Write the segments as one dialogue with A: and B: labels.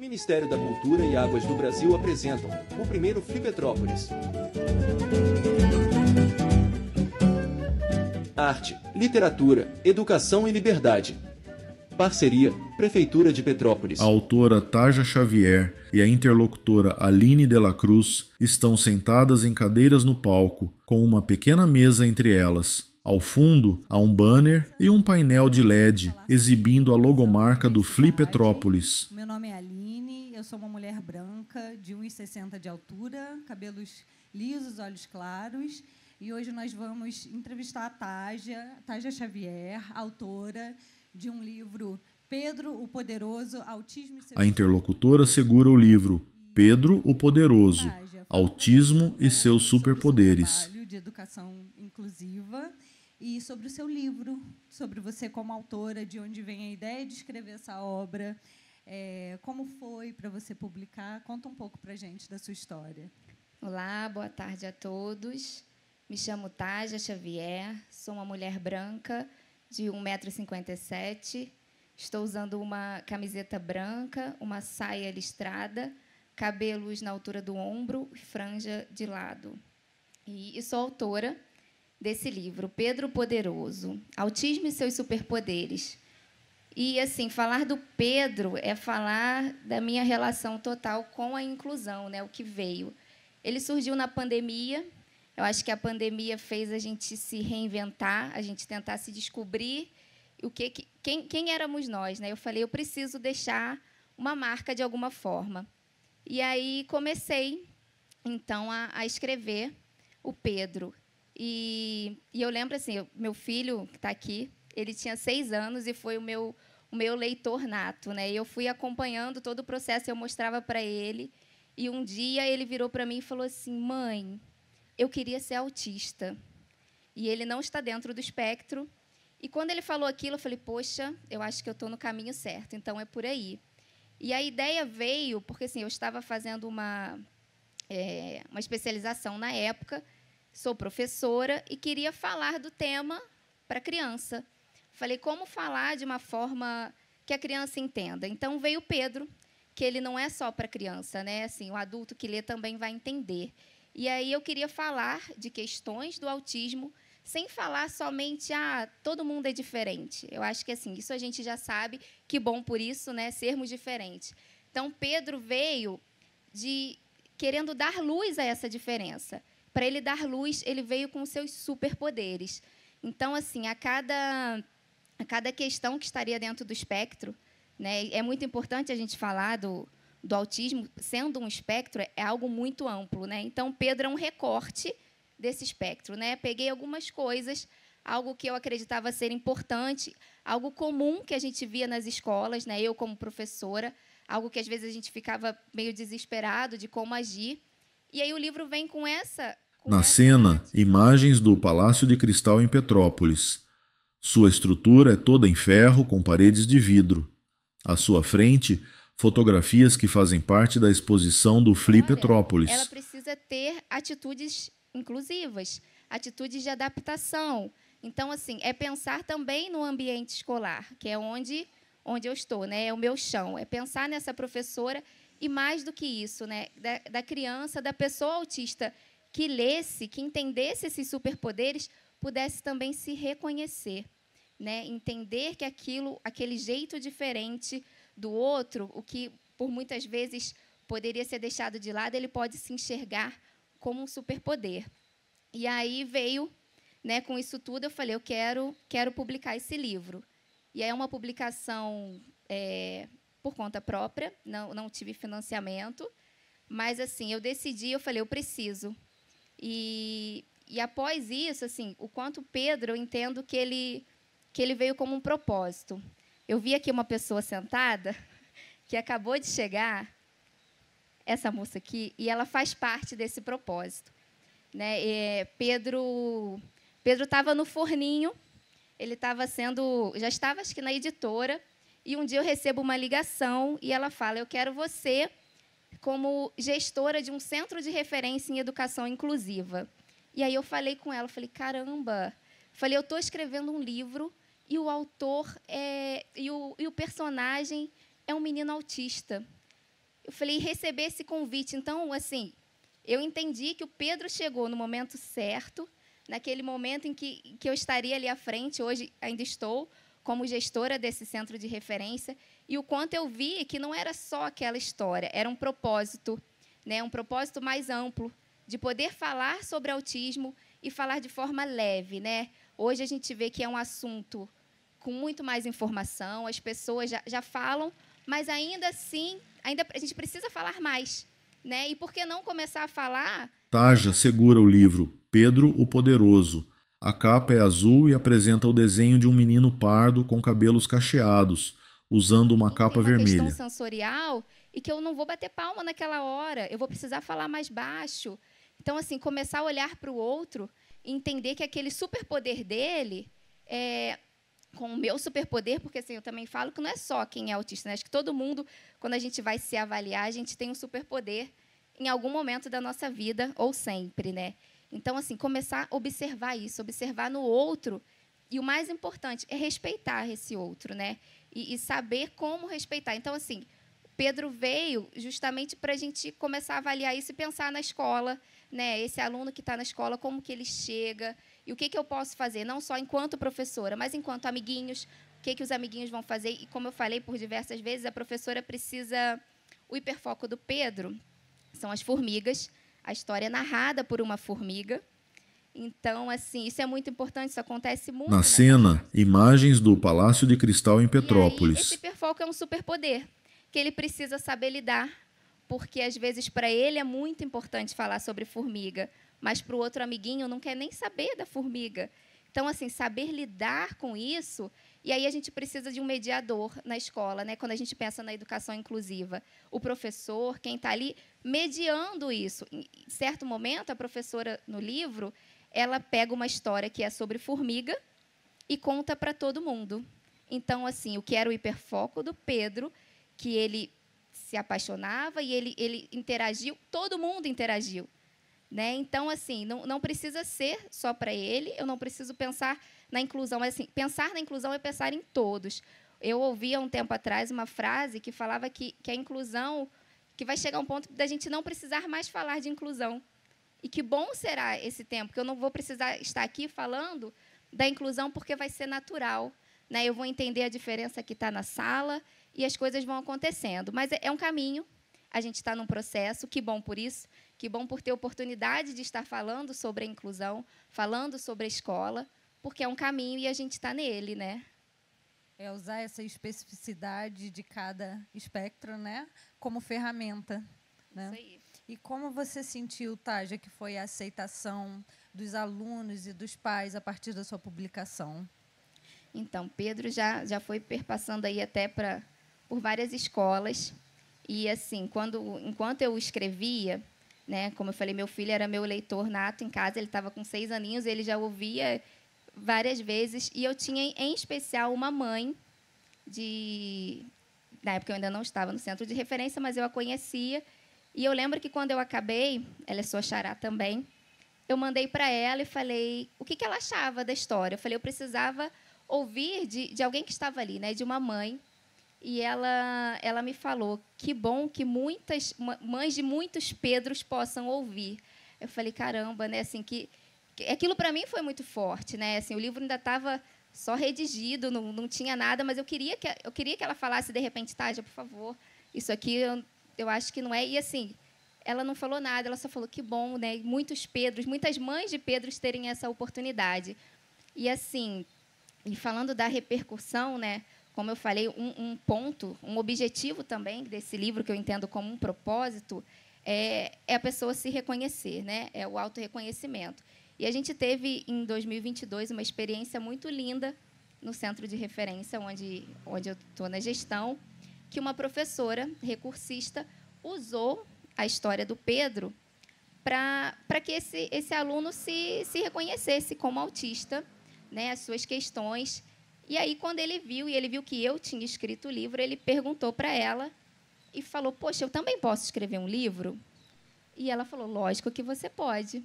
A: Ministério da Cultura e Águas do Brasil apresentam o primeiro Flipetrópolis. Arte, literatura, educação e liberdade. Parceria, Prefeitura de Petrópolis.
B: A autora Taja Xavier e a interlocutora Aline de la Cruz estão sentadas em cadeiras no palco, com uma pequena mesa entre elas. Ao fundo, há um banner e um painel de LED exibindo a logomarca do Flipetrópolis.
C: Meu nome é Aline, eu sou uma mulher branca, de 1,60 m de altura, cabelos lisos, olhos claros, e hoje nós vamos entrevistar a Taja Xavier, autora de um livro Pedro o Poderoso, Autismo e seus...
B: A interlocutora segura o livro Pedro o Poderoso, Autismo e seus Superpoderes.
C: De educação inclusiva e sobre o seu livro, sobre você como autora, de onde vem a ideia de escrever essa obra, como foi para você publicar. Conta um pouco para a gente da sua história.
D: Olá, boa tarde a todos. Me chamo Taja Xavier, sou uma mulher branca de 1,57 m. Estou usando uma camiseta branca, uma saia listrada, cabelos na altura do ombro e franja de lado. E sou autora desse livro, Pedro o Poderoso, Autismo e seus Superpoderes. E, assim, falar do Pedro é falar da minha relação total com a inclusão, né, o que veio. Ele surgiu na pandemia. Eu acho que a pandemia fez a gente se reinventar, a gente tentar se descobrir quem éramos nós, né? Eu falei, eu preciso deixar uma marca de alguma forma. E aí comecei, então, a escrever o Pedro. E eu lembro, assim, meu filho, que está aqui, ele tinha 6 anos e foi o meu leitor nato, né? Eu fui acompanhando todo o processo, eu mostrava para ele. E um dia ele virou para mim e falou assim, mãe, eu queria ser autista. E ele não está dentro do espectro. E quando ele falou aquilo, eu falei, poxa, eu acho que eu estou no caminho certo, então é por aí. E a ideia veio porque, assim, eu estava fazendo uma especialização na época, sou professora e queria falar do tema para a criança. Falei, como falar de uma forma que a criança entenda? Então, veio o Pedro, que ele não é só para a criança, né? Assim, o adulto que lê também vai entender. E aí eu queria falar de questões do autismo, sem falar somente, todo mundo é diferente. Eu acho que, assim, isso a gente já sabe, que bom por isso, né, sermos diferentes. Então, Pedro veio querendo dar luz a essa diferença. Para ele dar luz, ele veio com os seus superpoderes. Então, assim, a cada questão que estaria dentro do espectro, né, é muito importante a gente falar do autismo, sendo um espectro, é algo muito amplo, né? Então, Pedro é um recorte desse espectro, né? Peguei algumas coisas, algo que eu acreditava ser importante, algo comum que a gente via nas escolas, né? Eu como professora, algo que às vezes a gente ficava meio desesperado de como agir. E aí o livro vem com essa...
B: Na cena, imagens do Palácio de Cristal em Petrópolis. Sua estrutura é toda em ferro com paredes de vidro. À sua frente, fotografias que fazem parte da exposição do Flipetrópolis.
D: Ela precisa ter atitudes inclusivas, atitudes de adaptação. Então, assim, é pensar também no ambiente escolar, que é onde eu estou, né? É o meu chão. É pensar nessa professora e, mais do que isso, né? Da criança, da pessoa autista que lesse, que entendesse esses superpoderes, pudesse também se reconhecer, né? Entender que aquele jeito diferente do outro, o que, por muitas vezes, poderia ser deixado de lado, ele pode se enxergar como um superpoder. E aí veio, né, com isso tudo, eu falei, eu quero publicar esse livro. E aí é uma publicação por conta própria, não tive financiamento, mas, assim, eu decidi, eu falei, eu preciso. E após isso, assim, o quanto Pedro, eu entendo que ele veio como um propósito. Eu vi aqui uma pessoa sentada, que acabou de chegar, essa moça aqui, e ela faz parte desse propósito, né? Pedro estava no forninho, ele já estava, acho que, na editora, e um dia eu recebo uma ligação e ela fala, eu quero você como gestora de um centro de referência em educação inclusiva. E aí eu falei com ela, falei, caramba, eu estou escrevendo um livro e o autor e o personagem é um menino autista. Eu falei, receber esse convite. Então, assim, eu entendi que o Pedro chegou no momento certo, naquele momento em que eu estaria ali à frente, hoje ainda estou, como gestora desse centro de referência, e o quanto eu vi que não era só aquela história, era um propósito, né, um propósito mais amplo, de poder falar sobre autismo e falar de forma leve, né? Hoje a gente vê que é um assunto com muito mais informação, as pessoas já falam, mas ainda assim, a gente precisa falar mais, né? E por que não começar a falar?
B: Taja segura o livro Pedro o Poderoso. A capa é azul e apresenta o desenho de um menino pardo com cabelos cacheados, usando uma capa
D: Tem uma
B: vermelha.
D: questão sensorial e que eu não vou bater palma naquela hora, eu vou precisar falar mais baixo. Então, assim, começar a olhar para o outro e entender que aquele superpoder dele é com o meu superpoder, porque assim, eu também falo que não é só quem é autista, né? Acho que todo mundo, quando a gente vai se avaliar, a gente tem um superpoder em algum momento da nossa vida, ou sempre, né? Então, assim, começar a observar isso, observar no outro, e o mais importante é respeitar esse outro, né? E saber como respeitar. Então, assim, Pedro veio justamente para a gente começar a avaliar isso e pensar na escola, né? Esse aluno que está na escola, como que ele chega, e o que eu posso fazer, não só enquanto professora, mas enquanto amiguinhos, o que os amiguinhos vão fazer. E, como eu falei por diversas vezes, a professora precisa... O hiperfoco do Pedro são as formigas, a história é narrada por uma formiga. Então, assim, isso é muito importante, isso acontece muito.
B: Na cena, imagens do Palácio de Cristal em Petrópolis.
D: E aí, esse hiperfoco é um superpoder, que ele precisa saber lidar, porque, às vezes, para ele é muito importante falar sobre formiga, mas para o outro amiguinho não quer nem saber da formiga. Então, assim, saber lidar com isso, e aí a gente precisa de um mediador na escola, né? Quando a gente pensa na educação inclusiva. O professor, quem está ali, mediando isso. Em certo momento, a professora, no livro, ela pega uma história que é sobre formiga e conta para todo mundo. Então, assim, o que era o hiperfoco do Pedro, que ele se apaixonava e ele interagiu, todo mundo interagiu. Né? Então, assim, não precisa ser só para ele, eu não preciso pensar na inclusão, mas assim, pensar na inclusão é pensar em todos. Eu ouvi há um tempo atrás uma frase que falava que a inclusão, que vai chegar um ponto da gente não precisar mais falar de inclusão. E que bom será esse tempo, que eu não vou precisar estar aqui falando da inclusão porque vai ser natural. Né? Eu vou entender a diferença que está na sala e as coisas vão acontecendo. Mas é um caminho, a gente está num processo, que bom por isso, que bom por ter oportunidade de estar falando sobre a inclusão, falando sobre a escola, porque é um caminho e a gente está nele, né?
C: É usar essa especificidade de cada espectro, né, como ferramenta. Né?
D: Isso aí.
C: E como você sentiu, Taja, que foi a aceitação dos alunos e dos pais a partir da sua publicação?
D: Então, Pedro já foi perpassando aí até por várias escolas. E, assim, enquanto eu escrevia, né, como eu falei, meu filho era meu leitor nato em casa, ele estava com 6 aninhos, ele já ouvia várias vezes. E eu tinha, em especial, uma mãe na época eu ainda não estava no centro de referência, mas eu a conhecia. E eu lembro que, quando eu acabei, ela é sua xará também, eu mandei para ela e falei o que ela achava da história. Eu falei, eu precisava ouvir de alguém que estava ali, né, de uma mãe. E ela me falou, que bom que muitas mães de muitos Pedros possam ouvir. Eu falei, caramba, né, assim, que aquilo para mim foi muito forte, né? Assim, o livro ainda estava só redigido, não tinha nada, mas eu queria que ela falasse de repente, Taja, por favor, isso aqui eu acho que não é. E, assim, ela não falou nada, ela só falou que bom, né? Muitas mães de Pedros terem essa oportunidade. E, assim, e falando da repercussão, né? Como eu falei, um ponto, um objetivo também desse livro, que eu entendo como um propósito, é a pessoa se reconhecer, né? É o autorreconhecimento. E a gente teve, em 2022, uma experiência muito linda no centro de referência, onde eu estou na gestão, que uma professora recursista usou a história do Pedro para que esse aluno se reconhecesse como autista, né? As suas questões. E aí, quando ele viu que eu tinha escrito o livro, ele perguntou para ela e falou, poxa, eu também posso escrever um livro? E ela falou, lógico que você pode.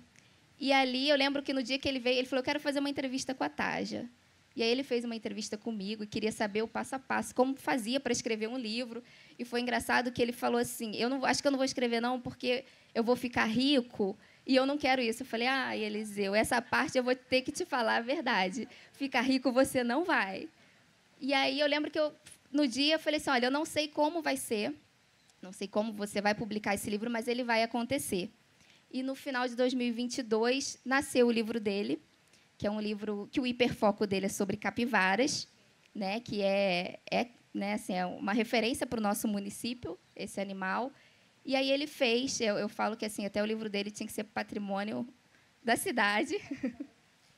D: E ali, eu lembro que no dia que ele veio, ele falou, eu quero fazer uma entrevista com a Taja. E aí ele fez uma entrevista comigo e queria saber o passo a passo, como fazia para escrever um livro. E foi engraçado que ele falou assim, acho que eu não vou escrever não, porque eu vou ficar rico e eu não quero isso. Eu falei, Eliseu, essa parte eu vou ter que te falar a verdade. Ficar rico você não vai. E aí eu lembro que no dia eu falei assim, olha, eu não sei como vai ser, não sei como você vai publicar esse livro, mas ele vai acontecer. E, no final de 2022, nasceu o livro dele, que é um livro que o hiperfoco dele é sobre capivaras, né, que né, assim, é uma referência para o nosso município, esse animal. E aí ele fez, eu falo que assim, até o livro dele tinha que ser patrimônio da cidade.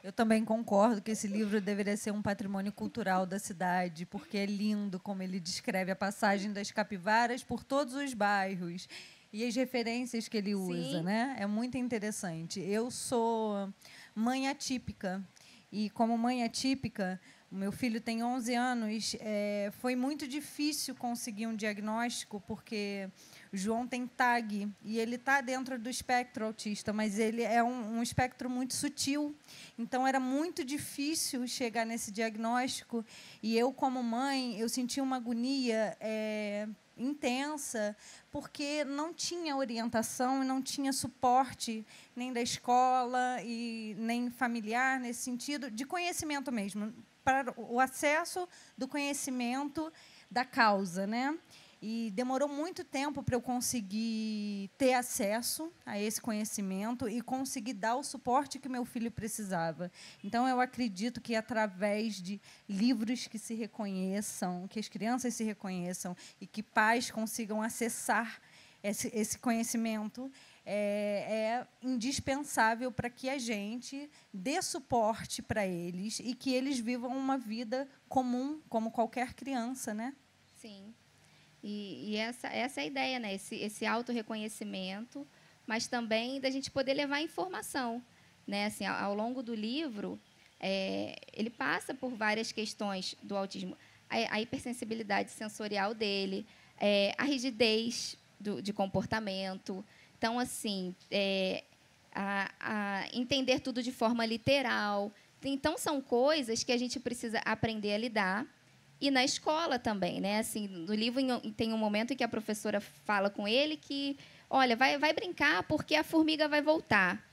C: Eu também concordo que esse livro deveria ser um patrimônio cultural da cidade, porque é lindo como ele descreve a passagem das capivaras por todos os bairros e as referências que ele usa, né? É muito interessante. Eu sou mãe atípica e, como mãe atípica, o meu filho tem 11 anos, foi muito difícil conseguir um diagnóstico, porque o João tem TAG e ele está dentro do espectro autista, mas ele é um espectro muito sutil. Então, era muito difícil chegar nesse diagnóstico. E eu, como mãe, eu senti uma agonia intensa, porque não tinha orientação e não tinha suporte nem da escola e nem familiar, nesse sentido, de conhecimento mesmo, para o acesso do conhecimento da causa, né? E demorou muito tempo para eu conseguir ter acesso a esse conhecimento e conseguir dar o suporte que meu filho precisava. Então, eu acredito que, através de livros que se reconheçam, que as crianças se reconheçam e que pais consigam acessar esse conhecimento, é indispensável para que a gente dê suporte para eles e que eles vivam uma vida comum, como qualquer criança, né?
D: Sim. E essa é a ideia, né? Esse autorreconhecimento, mas também da gente poder levar informação, né? Assim, ao longo do livro, ele passa por várias questões do autismo. A hipersensibilidade sensorial dele, a rigidez de comportamento. Então, assim, a entender tudo de forma literal. Então, são coisas que a gente precisa aprender a lidar. E na escola também, né? Assim, no livro tem um momento em que a professora fala com ele que, olha, vai brincar porque a formiga vai voltar.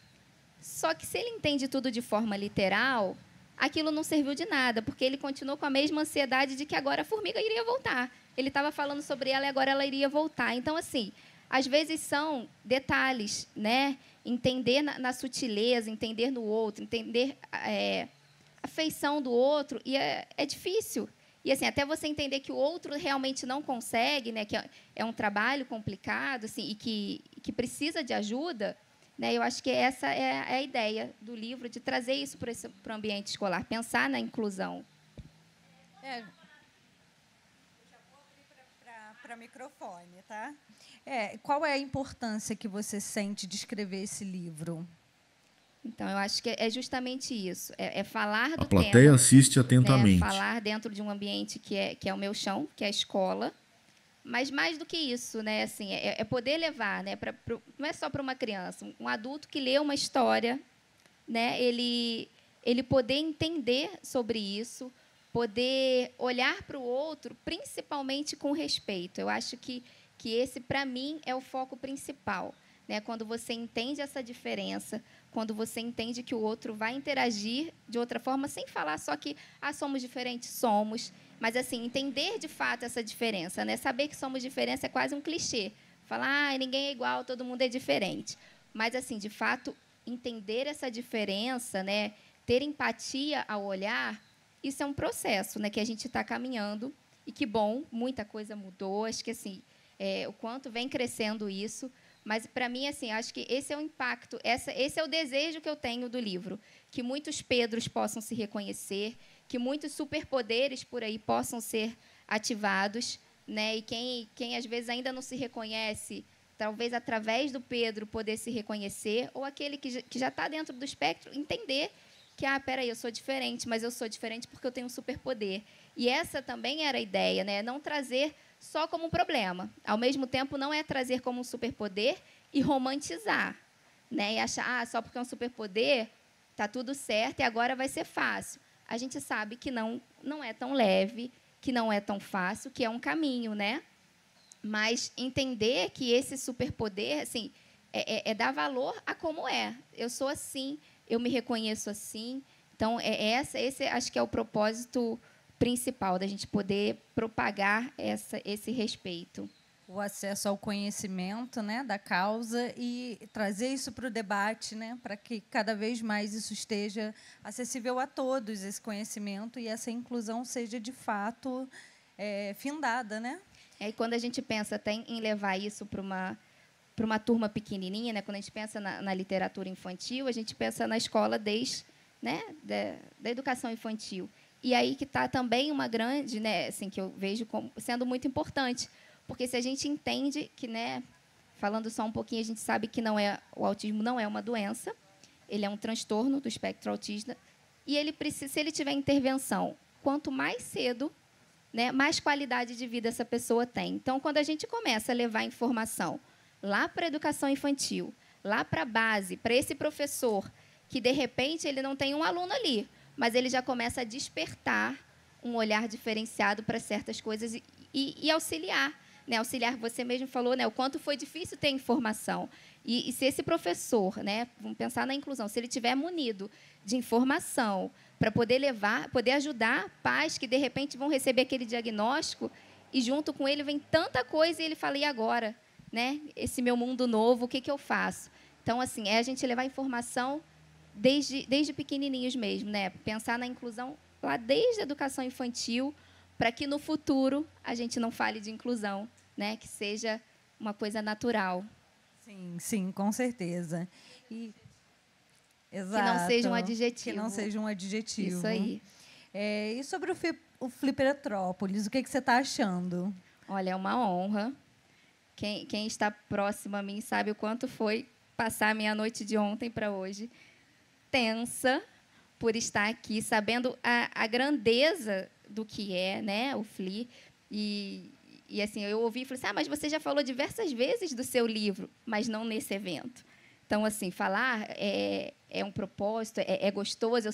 D: Só que, se ele entende tudo de forma literal, aquilo não serviu de nada, porque ele continuou com a mesma ansiedade de que agora a formiga iria voltar. Ele estava falando sobre ela e agora ela iria voltar. Então, assim, às vezes são detalhes, né? Entender na sutileza, entender no outro, entender a feição do outro, e é difícil. E, assim, até você entender que o outro realmente não consegue, né, que é um trabalho complicado, assim, e que precisa de ajuda, né, eu acho que essa é a ideia do livro, de trazer isso para o ambiente escolar, pensar na inclusão.
C: Eu já vou abrir para microfone, tá? Qual é a importância que você sente de escrever esse livro?
D: Então, eu acho que é justamente isso. É falar do tema.
B: A plateia assiste atentamente.
D: Né, falar dentro de um ambiente que é o meu chão, que é a escola. Mas, mais do que isso, né, assim, é poder levar, né, não é só para uma criança, um adulto que lê uma história, né, ele poder entender sobre isso, poder olhar para o outro, principalmente com respeito. Eu acho que esse, para mim, é o foco principal. Né, quando você entende essa diferença, quando você entende que o outro vai interagir de outra forma, sem falar só que somos diferentes, somos, mas, assim, entender de fato essa diferença, né? Saber que somos diferentes é quase um clichê. Falar, ninguém é igual, todo mundo é diferente. Mas, assim, de fato, entender essa diferença, né? Ter empatia ao olhar, isso é um processo, né? Que a gente está caminhando, e que bom, muita coisa mudou, acho que, assim, o quanto vem crescendo isso. Mas, para mim, assim, acho que esse é o impacto, esse é o desejo que eu tenho do livro, que muitos Pedros possam se reconhecer, que muitos superpoderes por aí possam ser ativados, né? E quem às vezes ainda não se reconhece, talvez através do Pedro poder se reconhecer, ou aquele que já está dentro do espectro, entender que, peraí, eu sou diferente, mas eu sou diferente porque eu tenho um superpoder. E essa também era a ideia, né? Não trazer só como um problema. Ao mesmo tempo, não é trazer como um superpoder e romantizar, né? E achar, só porque é um superpoder, está tudo certo e agora vai ser fácil. a gente sabe que não é tão leve, que não é tão fácil, que é um caminho, né? Mas entender que esse superpoder, assim, é dar valor a como é. Eu sou assim, eu me reconheço assim. Então, esse acho que é o propósito principal, da gente poder propagar esse respeito.
C: O acesso ao conhecimento, né, da causa e trazer isso para o debate, né, para que cada vez mais isso esteja acessível a todos, esse conhecimento, e essa inclusão seja, de fato, findada, né?
D: E quando a gente pensa até em levar isso para uma turma pequenininha, né, quando a gente pensa na literatura infantil, a gente pensa na escola né, da educação infantil. E aí que está também uma grande, né, assim, que eu vejo como sendo muito importante, porque se a gente entende que, né, falando só um pouquinho, a gente sabe que o autismo não é uma doença, ele é um transtorno do espectro autista, e ele precisa, se ele tiver intervenção, quanto mais cedo, né, mais qualidade de vida essa pessoa tem. Então, quando a gente começa a levar informação lá para a educação infantil, lá para a base, para esse professor, que, de repente, ele não tem um aluno ali, mas ele já começa a despertar um olhar diferenciado para certas coisas e auxiliar. Né, auxiliar, você mesmo falou, né, o quanto foi difícil ter informação. E se esse professor, né, vamos pensar na inclusão, se ele tiver munido de informação para poder poder ajudar pais que, de repente, vão receber aquele diagnóstico e, junto com ele, vem tanta coisa e ele fala, e agora? Né, esse meu mundo novo, o que eu faço? Então, assim, a gente levar informação desde pequenininhos mesmo, né, pensar na inclusão lá desde a educação infantil, para que, no futuro, a gente não fale de inclusão, né? Que seja uma coisa natural.
C: Sim, com certeza. Exato.
D: Que não seja um adjetivo.
C: Que não seja um adjetivo.
D: Isso aí.
C: E sobre o Flipperetrópolis, o que você está achando?
D: Olha, é uma honra. Quem está próximo a mim sabe o quanto foi passar a minha noite de ontem para hoje. Tensa por estar aqui, sabendo a grandeza do que é, né, o FLI. E assim, eu ouvi e falei assim, mas você já falou diversas vezes do seu livro, mas não nesse evento. Então, assim, falar é um propósito, é gostoso, eu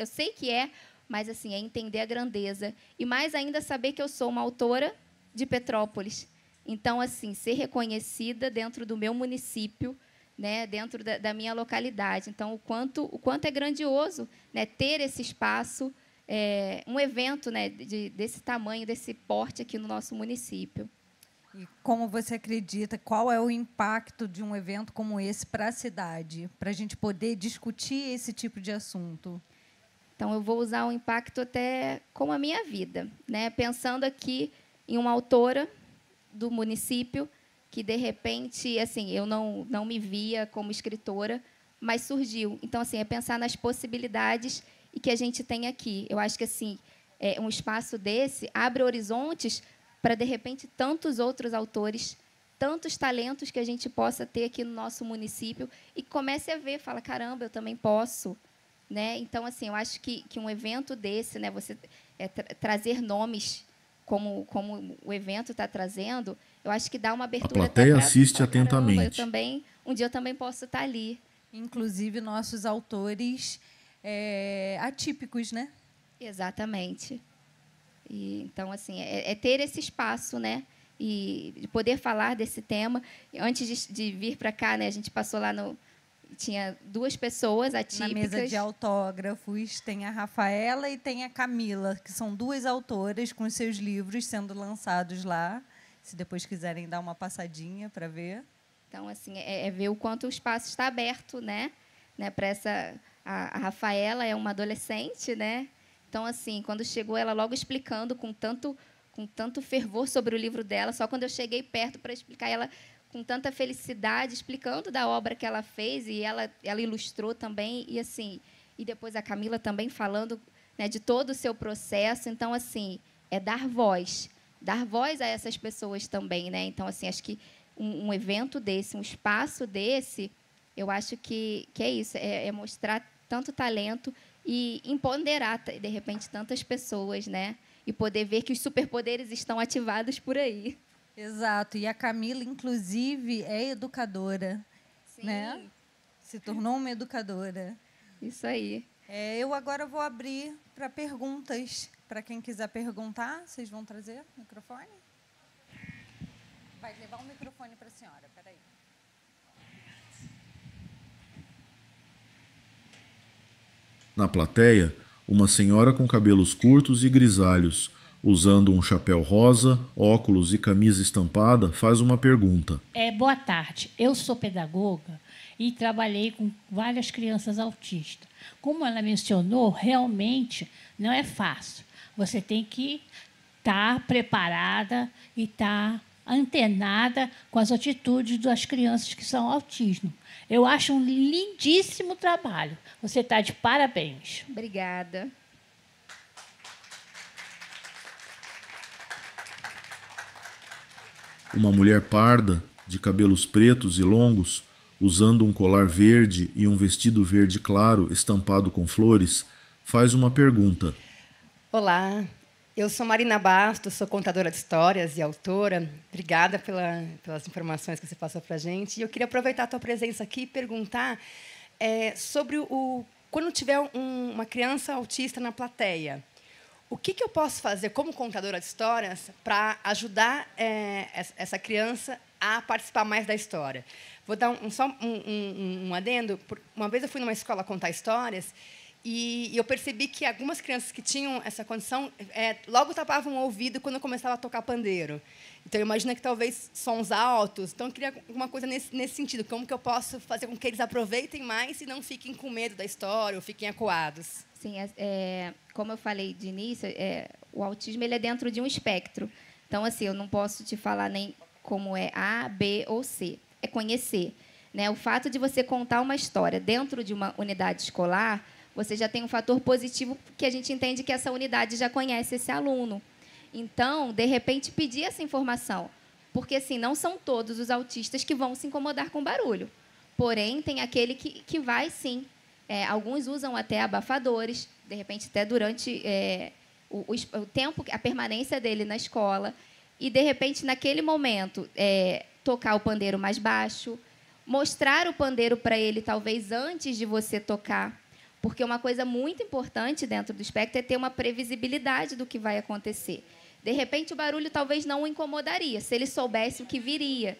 D: sei que é, mas assim, é entender a grandeza. E mais ainda saber que eu sou uma autora de Petrópolis. Então, assim, ser reconhecida dentro do meu município, né, dentro da minha localidade. Então, o quanto é grandioso, né, ter esse espaço, um evento, né, desse tamanho, desse porte aqui no nosso município.
C: E como você acredita, qual é o impacto de um evento como esse para a cidade, para a gente poder discutir esse tipo de assunto?
D: Então, eu vou usar o impacto até como a minha vida, né, pensando aqui em uma autora do município que, de repente, assim, eu não me via como escritora, mas surgiu. Então, assim, é pensar nas possibilidades e que a gente tem aqui. Eu acho que, assim, um espaço desse abre horizontes para, de repente, tantos outros autores, tantos talentos que a gente possa ter aqui no nosso município e comece a ver, fala, caramba, eu também posso. Né? Então, assim, eu acho que um evento desse, né, você trazer nomes como o evento está trazendo, eu acho que dá uma abertura.
B: A plateia assiste atentamente.
D: Um dia eu também posso estar ali.
C: Inclusive, nossos autores atípicos, né?
D: Exatamente. E, então, assim, ter esse espaço, né? E de poder falar desse tema. Antes de vir para cá, né, a gente passou lá tinha 2 pessoas atípicas.
C: Na mesa de autógrafos tem a Rafaela e tem a Camila, que são 2 autoras com seus livros sendo lançados lá, se depois quiserem dar uma passadinha para ver.
D: Então, assim, ver o quanto o espaço está aberto, né? Para essa... A Rafaela é uma adolescente, né? Então, assim, quando chegou, ela logo explicando com tanto fervor sobre o livro dela, só quando eu cheguei perto para explicar, ela com tanta felicidade, explicando da obra que ela fez, e ela ilustrou também, e assim, e depois a Camila também falando, né, de todo o seu processo. Então, assim, dar voz a essas pessoas também, né? Então, assim, acho que um evento desse, um espaço desse, eu acho que é isso, é mostrar tanto talento e empoderar, de repente, tantas pessoas, né? E poder ver que os superpoderes estão ativados por aí.
C: Exato. E a Camila, inclusive, é educadora.
D: Sim.
C: Né? Se tornou uma educadora.
D: Isso aí.
C: Eu agora vou abrir para perguntas. Para quem quiser perguntar, vocês vão trazer o microfone? Vai levar um microfone para a senhora, espera aí.
B: Na plateia, uma senhora com cabelos curtos e grisalhos, usando um chapéu rosa, óculos e camisa estampada, faz uma pergunta.
E: Boa tarde, eu sou pedagoga e trabalhei com várias crianças autistas. Como ela mencionou, realmente não é fácil. Você tem que estar preparada e estar antenada com as atitudes das crianças que são autismo. Eu acho um lindíssimo trabalho. Você está de parabéns.
D: Obrigada.
B: Uma mulher parda, de cabelos pretos e longos, usando um colar verde e um vestido verde claro estampado com flores, faz uma pergunta.
F: Olá, eu sou Marina Bastos, sou contadora de histórias e autora. Obrigada pelas informações que você passou para a gente. E eu queria aproveitar a tua presença aqui e perguntar sobre quando tiver uma criança autista na plateia, o que eu posso fazer como contadora de histórias para ajudar essa criança a participar mais da história? Vou dar só um adendo. Uma vez eu fui numa escola contar histórias e eu percebi que algumas crianças que tinham essa condição logo tapavam o ouvido quando eu começava a tocar pandeiro. Então, eu imagino que talvez sons altos. Então, eu queria alguma coisa nesse sentido. Como que eu posso fazer com que eles aproveitem mais e não fiquem com medo da história ou fiquem acuados?
D: Sim, como eu falei de início, o autismo ele é dentro de um espectro. Então, assim, eu não posso te falar nem como é A, B ou C. É conhecer. Né? O fato de você contar uma história dentro de uma unidade escolar, você já tem um fator positivo, porque a gente entende que essa unidade já conhece esse aluno. Então, de repente, pedir essa informação. Porque, assim, não são todos os autistas que vão se incomodar com barulho. Porém, tem aquele que vai, sim. Alguns usam até abafadores, de repente, até durante o tempo, a permanência dele na escola. E, de repente, naquele momento, tocar o pandeiro mais baixo, mostrar o pandeiro para ele, talvez, antes de você tocar. Porque uma coisa muito importante dentro do espectro é ter uma previsibilidade do que vai acontecer. De repente, o barulho talvez não o incomodaria, se ele soubesse o que viria.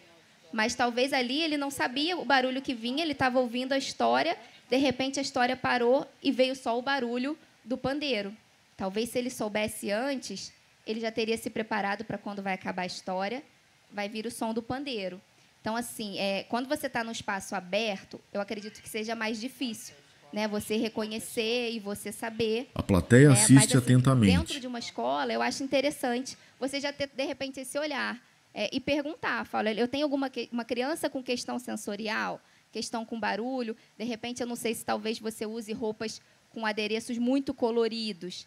D: Mas talvez ali ele não sabia o barulho que vinha, ele estava ouvindo a história, de repente a história parou e veio só o barulho do pandeiro. Talvez, se ele soubesse antes, ele já teria se preparado para quando vai acabar a história, vai vir o som do pandeiro. Então, assim, quando você está num espaço aberto, eu acredito que seja mais difícil. Né, você reconhecer e você saber.
B: A plateia assiste
D: mas, assim,
B: atentamente.
D: Dentro de uma escola, eu acho interessante você já ter, de repente, esse olhar e perguntar. Fala, eu tenho uma criança com questão sensorial, questão com barulho, de repente, eu não sei se talvez você use roupas com adereços muito coloridos.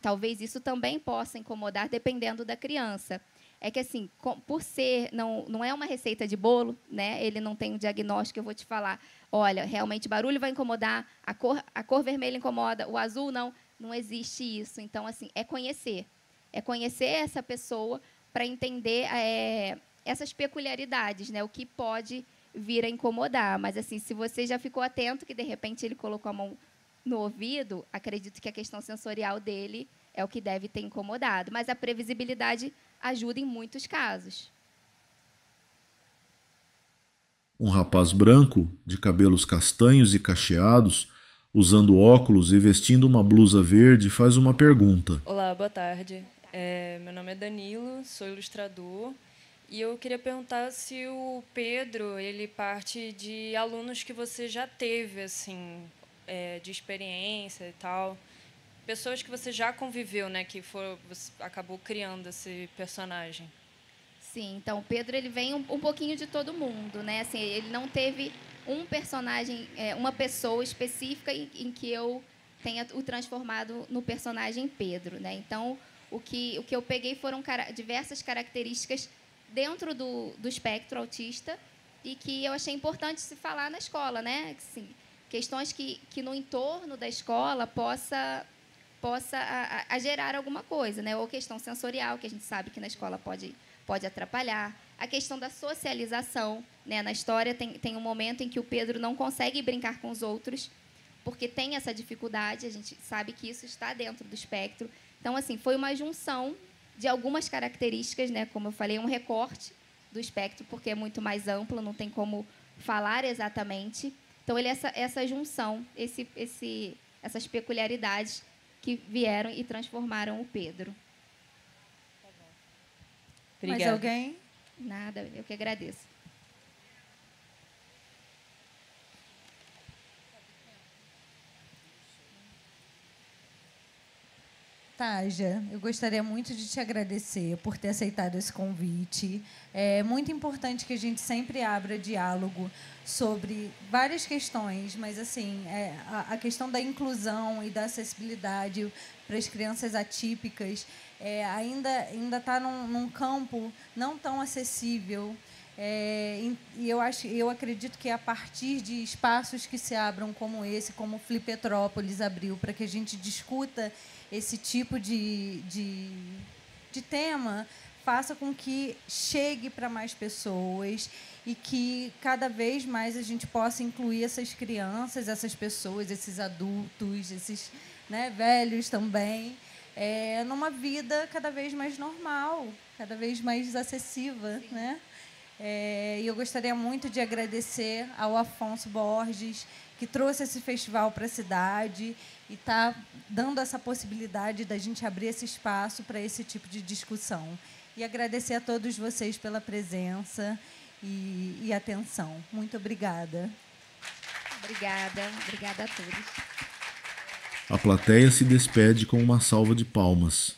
D: Talvez isso também possa incomodar, dependendo da criança. É que, assim, por ser, não é uma receita de bolo, né? Ele não tem um diagnóstico, eu vou te falar, olha, realmente barulho vai incomodar, a cor vermelha incomoda, o azul não existe isso. Então, assim, é conhecer essa pessoa para entender essas peculiaridades, né? O que pode vir a incomodar. Mas, assim, se você já ficou atento que, de repente, ele colocou a mão no ouvido, acredito que a questão sensorial dele é o que deve ter incomodado. Mas a previsibilidade ajuda em muitos casos.
B: Um rapaz branco, de cabelos castanhos e cacheados, usando óculos e vestindo uma blusa verde, faz uma pergunta.
G: Olá, boa tarde. Meu nome é Danilo, sou ilustrador. E eu queria perguntar se o Pedro ele parte de alunos que você já teve, assim, de experiência e tal. Pessoas que você já conviveu, né, que você acabou criando esse personagem.
D: Sim, então o Pedro ele vem um pouquinho de todo mundo, né? Assim, ele não teve um personagem, uma pessoa específica em que eu tenha o transformado no personagem Pedro, né? Então o que eu peguei foram diversas características dentro do espectro autista e que eu achei importante se falar na escola, né? Assim, questões que no entorno da escola possa gerar alguma coisa, né? Ou questão sensorial, que a gente sabe que na escola pode atrapalhar. A questão da socialização, né? Na história tem um momento em que o Pedro não consegue brincar com os outros porque tem essa dificuldade, a gente sabe que isso está dentro do espectro. Então, assim, foi uma junção de algumas características, né? Como eu falei, um recorte do espectro, porque é muito mais amplo, não tem como falar exatamente. Então, ele essa junção, essas peculiaridades que vieram e transformaram o Pedro.
C: Mais alguém?
D: Nada, eu que agradeço.
C: Tágia, eu gostaria muito de te agradecer por ter aceitado esse convite. É muito importante que a gente sempre abra diálogo sobre várias questões, mas assim, a questão da inclusão e da acessibilidade para as crianças atípicas ainda está num campo não tão acessível. E eu acredito que a partir de espaços que se abram como esse, como o Flipetrópolis abriu, para que a gente discuta esse tipo de tema, faça com que chegue para mais pessoas e que cada vez mais a gente possa incluir essas crianças, essas pessoas, esses adultos, esses, né, velhos também, numa vida cada vez mais normal, cada vez mais acessível, né? E eu gostaria muito de agradecer ao Afonso Borges, que trouxe esse festival para a cidade e está dando essa possibilidade da gente abrir esse espaço para esse tipo de discussão. E agradecer a todos vocês pela presença e atenção. Muito obrigada.
D: Obrigada a todos.
B: A plateia se despede com uma salva de palmas.